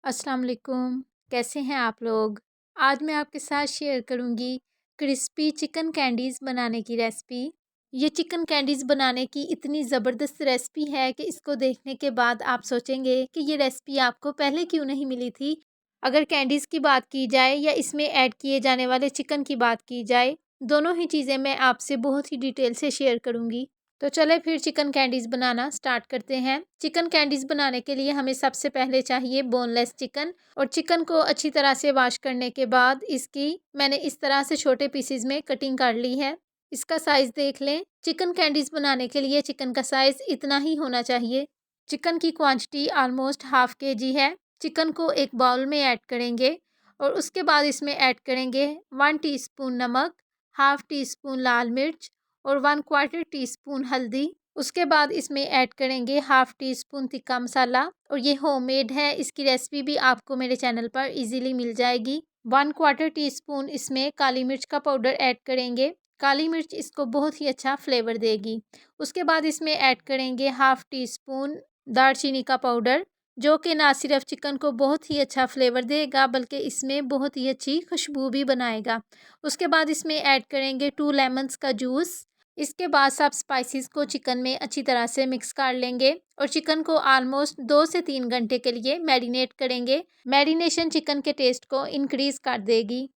अस्सलाम वालेकुम। कैसे हैं आप लोग? आज मैं आपके साथ शेयर करूंगी क्रिस्पी चिकन कैंडीज़ बनाने की रेसिपी। ये चिकन कैंडीज़ बनाने की इतनी ज़बरदस्त रेसिपी है कि इसको देखने के बाद आप सोचेंगे कि ये रेसिपी आपको पहले क्यों नहीं मिली थी। अगर कैंडीज़ की बात की जाए या इसमें ऐड किए जाने वाले चिकन की बात की जाए, दोनों ही चीज़ें मैं आपसे बहुत ही डिटेल से शेयर करूँगी। तो चले फिर चिकन कैंडीज़ बनाना स्टार्ट करते हैं। चिकन कैंडीज़ बनाने के लिए हमें सबसे पहले चाहिए बोनलेस चिकन, और चिकन को अच्छी तरह से वॉश करने के बाद इसकी मैंने इस तरह से छोटे पीसेस में कटिंग कर ली है। इसका साइज़ देख लें। चिकन कैंडीज़ बनाने के लिए चिकन का साइज़ इतना ही होना चाहिए। चिकन की क्वांटिटी ऑलमोस्ट हाफ़ केजी है। चिकन को एक बाउल में ऐड करेंगे और उसके बाद इसमें ऐड करेंगे 1 टीस्पून नमक, हाफ़ टी स्पून लाल मिर्च और 1/4 टीस्पून हल्दी। उसके बाद इसमें ऐड करेंगे हाफ़ टी स्पून तिक्का मसाला, और ये होममेड है। इसकी रेसिपी भी आपको मेरे चैनल पर इजीली मिल जाएगी। 1/4 टीस्पून इसमें काली मिर्च का पाउडर ऐड करेंगे। काली मिर्च इसको बहुत ही अच्छा फ्लेवर देगी। उसके बाद इसमें ऐड करेंगे हाफ़ टी स्पून दालचीनी का पाउडर, जो कि ना सिर्फ चिकन को बहुत ही अच्छा फ्लेवर देगा बल्कि इसमें बहुत ही अच्छी खुशबू भी बनाएगा। उसके बाद इसमें ऐड करेंगे 2 लेमन्स का जूस। इसके बाद सब स्पाइसेस को चिकन में अच्छी तरह से मिक्स कर लेंगे और चिकन को ऑलमोस्ट 2 से 3 घंटे के लिए मैरिनेट करेंगे। मैरिनेशन चिकन के टेस्ट को इंक्रीज़ कर देगी।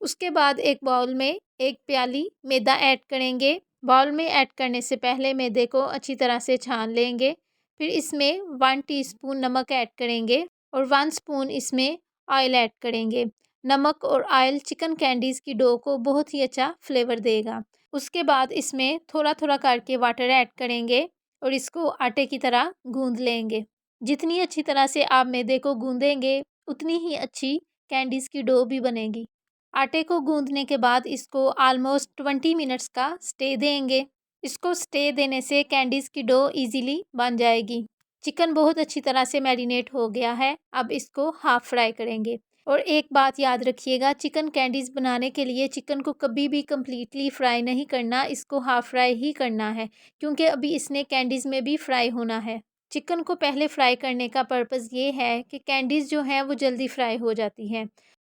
उसके बाद एक बाउल में 1 प्याली मैदा ऐड करेंगे। बाउल में ऐड करने से पहले मैदे को अच्छी तरह से छान लेंगे। फिर इसमें 1 टीस्पून नमक ऐड करेंगे और 1 स्पून इसमें ऑयल ऐड करेंगे। नमक और ऑयल चिकन कैंडीज़ की डो को बहुत ही अच्छा फ्लेवर देगा। उसके बाद इसमें थोड़ा-थोड़ा करके वाटर ऐड करेंगे और इसको आटे की तरह गूँध लेंगे। जितनी अच्छी तरह से आप मैदे को गूँधेंगे, उतनी ही अच्छी कैंडीज़ की डो भी बनेगी। आटे को गूँधने के बाद इसको ऑलमोस्ट 20 मिनट्स का स्टे देंगे। इसको स्टे देने से कैंडीज़ की डो ईज़िली बन जाएगी। चिकन बहुत अच्छी तरह से मैरिनेट हो गया है। अब इसको हाफ़ फ्राई करेंगे। और एक बात याद रखिएगा, चिकन कैंडीज़ बनाने के लिए चिकन को कभी भी कंप्लीटली फ्राई नहीं करना, इसको हाफ़ फ्राई ही करना है, क्योंकि अभी इसने कैंडीज़ में भी फ्राई होना है। चिकन को पहले फ्राई करने का पर्पज़ ये है कि कैंडीज़ जो हैं वो जल्दी फ्राई हो जाती हैं।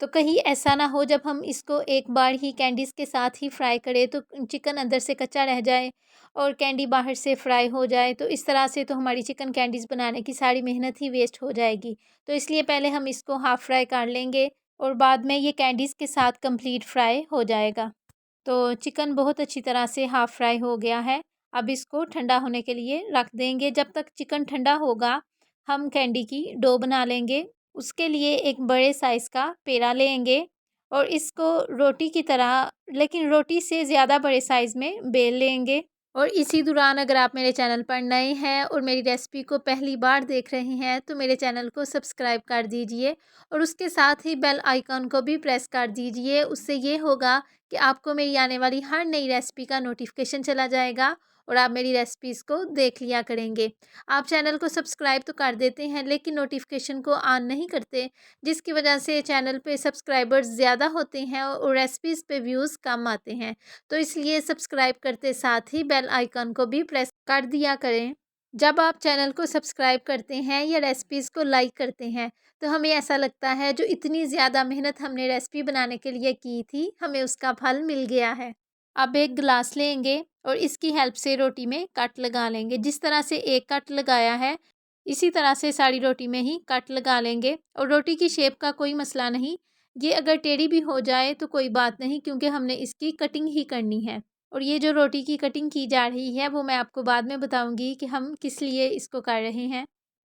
तो कहीं ऐसा ना हो जब हम इसको एक बार ही कैंडीज़ के साथ ही फ्राई करें तो चिकन अंदर से कच्चा रह जाए और कैंडी बाहर से फ्राई हो जाए, तो इस तरह से तो हमारी चिकन कैंडीज़ बनाने की सारी मेहनत ही वेस्ट हो जाएगी। तो इसलिए पहले हम इसको हाफ़ फ्राई कर लेंगे और बाद में ये कैंडीज़ के साथ कंप्लीट फ्राई हो जाएगा। तो चिकन बहुत अच्छी तरह से हाफ़ फ्राई हो गया है। अब इसको ठंडा होने के लिए रख देंगे। जब तक चिकन ठंडा होगा, हम कैंडी की डो बना लेंगे। उसके लिए एक बड़े साइज़ का पेड़ा लेंगे और इसको रोटी की तरह, लेकिन रोटी से ज़्यादा बड़े साइज़ में बेल लेंगे। और इसी दौरान अगर आप मेरे चैनल पर नए हैं और मेरी रेसिपी को पहली बार देख रहे हैं तो मेरे चैनल को सब्सक्राइब कर दीजिए और उसके साथ ही बेल आइकन को भी प्रेस कर दीजिए। उससे ये होगा कि आपको मेरी आने वाली हर नई रेसिपी का नोटिफिकेशन चला जाएगा और आप मेरी रेसिपीज़ को देख लिया करेंगे। आप चैनल को सब्सक्राइब तो कर देते हैं लेकिन नोटिफिकेशन को ऑन नहीं करते, जिसकी वजह से चैनल पे सब्सक्राइबर्स ज़्यादा होते हैं और रेसिपीज़ पे व्यूज़ कम आते हैं। तो इसलिए सब्सक्राइब करते साथ ही बेल आइकन को भी प्रेस कर दिया करें। जब आप चैनल को सब्सक्राइब करते हैं या रेसिपीज़ को लाइक करते हैं तो हमें ऐसा लगता है जो इतनी ज़्यादा मेहनत हमने रेसिपी बनाने के लिए की थी, हमें उसका फल मिल गया है। अब एक गिलास लेंगे और इसकी हेल्प से रोटी में कट लगा लेंगे। जिस तरह से एक कट लगाया है, इसी तरह से सारी रोटी में ही कट लगा लेंगे। और रोटी की शेप का कोई मसला नहीं, ये अगर टेढ़ी भी हो जाए तो कोई बात नहीं, क्योंकि हमने इसकी कटिंग ही करनी है। और ये जो रोटी की कटिंग की जा रही है वो मैं आपको बाद में बताऊंगी कि हम किस लिए इसको कर रहे हैं।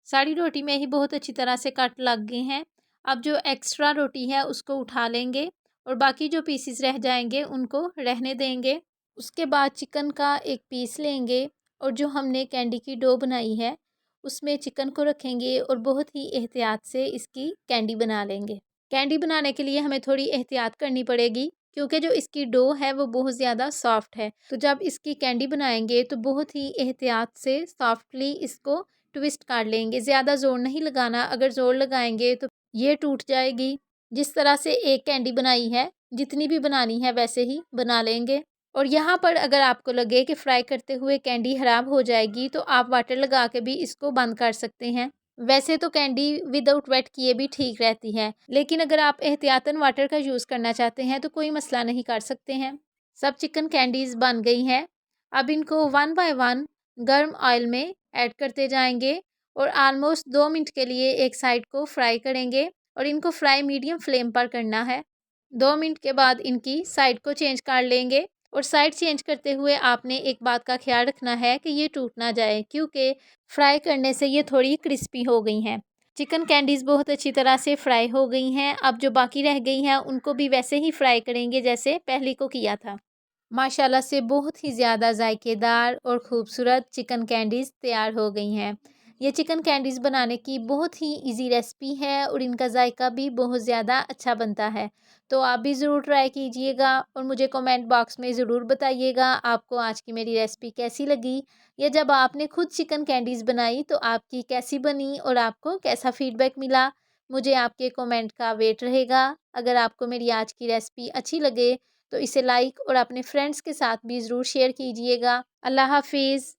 सारी रोटी में ही बहुत अच्छी तरह से कट लग गए हैं। अब जो एक्स्ट्रा रोटी है उसको उठा लेंगे और बाकी जो पीसेस रह जाएंगे उनको रहने देंगे। उसके बाद चिकन का एक पीस लेंगे और जो हमने कैंडी की डो बनाई है उसमें चिकन को रखेंगे और बहुत ही एहतियात से इसकी कैंडी बना लेंगे। कैंडी बनाने के लिए हमें थोड़ी एहतियात करनी पड़ेगी, क्योंकि जो इसकी डो है वो बहुत ज़्यादा सॉफ्ट है। तो जब इसकी कैंडी बनाएंगे तो बहुत ही एहतियात से सॉफ्टली इसको ट्विस्ट कर लेंगे। ज़्यादा ज़ोर नहीं लगाना, अगर ज़ोर लगाएंगे तो ये टूट जाएगी। जिस तरह से एक कैंडी बनाई है, जितनी भी बनानी है वैसे ही बना लेंगे। और यहाँ पर अगर आपको लगे कि फ्राई करते हुए कैंडी ख़राब हो जाएगी तो आप वाटर लगा के भी इसको बंद कर सकते हैं। वैसे तो कैंडी विदाउट वेट किए भी ठीक रहती है, लेकिन अगर आप एहतियातन वाटर का यूज़ करना चाहते हैं तो कोई मसला नहीं, कर सकते हैं। सब चिकन कैंडीज़ बन गई हैं। अब इनको वन बाय वन गर्म ऑयल में ऐड करते जाएंगे और आलमोस्ट 2 मिनट के लिए एक साइड को फ्राई करेंगे और इनको फ्राई मीडियम फ्लेम पर करना है। 2 मिनट के बाद इनकी साइड को चेंज कर लेंगे और साइड चेंज करते हुए आपने एक बात का ख्याल रखना है कि ये टूट ना जाए, क्योंकि फ्राई करने से ये थोड़ी क्रिस्पी हो गई हैं। चिकन कैंडीज़ बहुत अच्छी तरह से फ्राई हो गई हैं। अब जो बाकी रह गई हैं उनको भी वैसे ही फ्राई करेंगे जैसे पहले को किया था। माशाल्लाह से बहुत ही ज़्यादा जायकेदार और ख़ूबसूरत चिकन कैंडीज़ तैयार हो गई हैं। ये चिकन कैंडीज़ बनाने की बहुत ही इजी रेसिपी है और इनका जायका भी बहुत ज़्यादा अच्छा बनता है। तो आप भी ज़रूर ट्राई कीजिएगा और मुझे कमेंट बॉक्स में ज़रूर बताइएगा आपको आज की मेरी रेसिपी कैसी लगी, या जब आपने खुद चिकन कैंडीज़ बनाई तो आपकी कैसी बनी और आपको कैसा फ़ीडबैक मिला। मुझे आपके कमेंट का वेट रहेगा। अगर आपको मेरी आज की रेसिपी अच्छी लगे तो इसे लाइक और अपने फ्रेंड्स के साथ भी ज़रूर शेयर कीजिएगा। अल्लाह हाफ़िज़।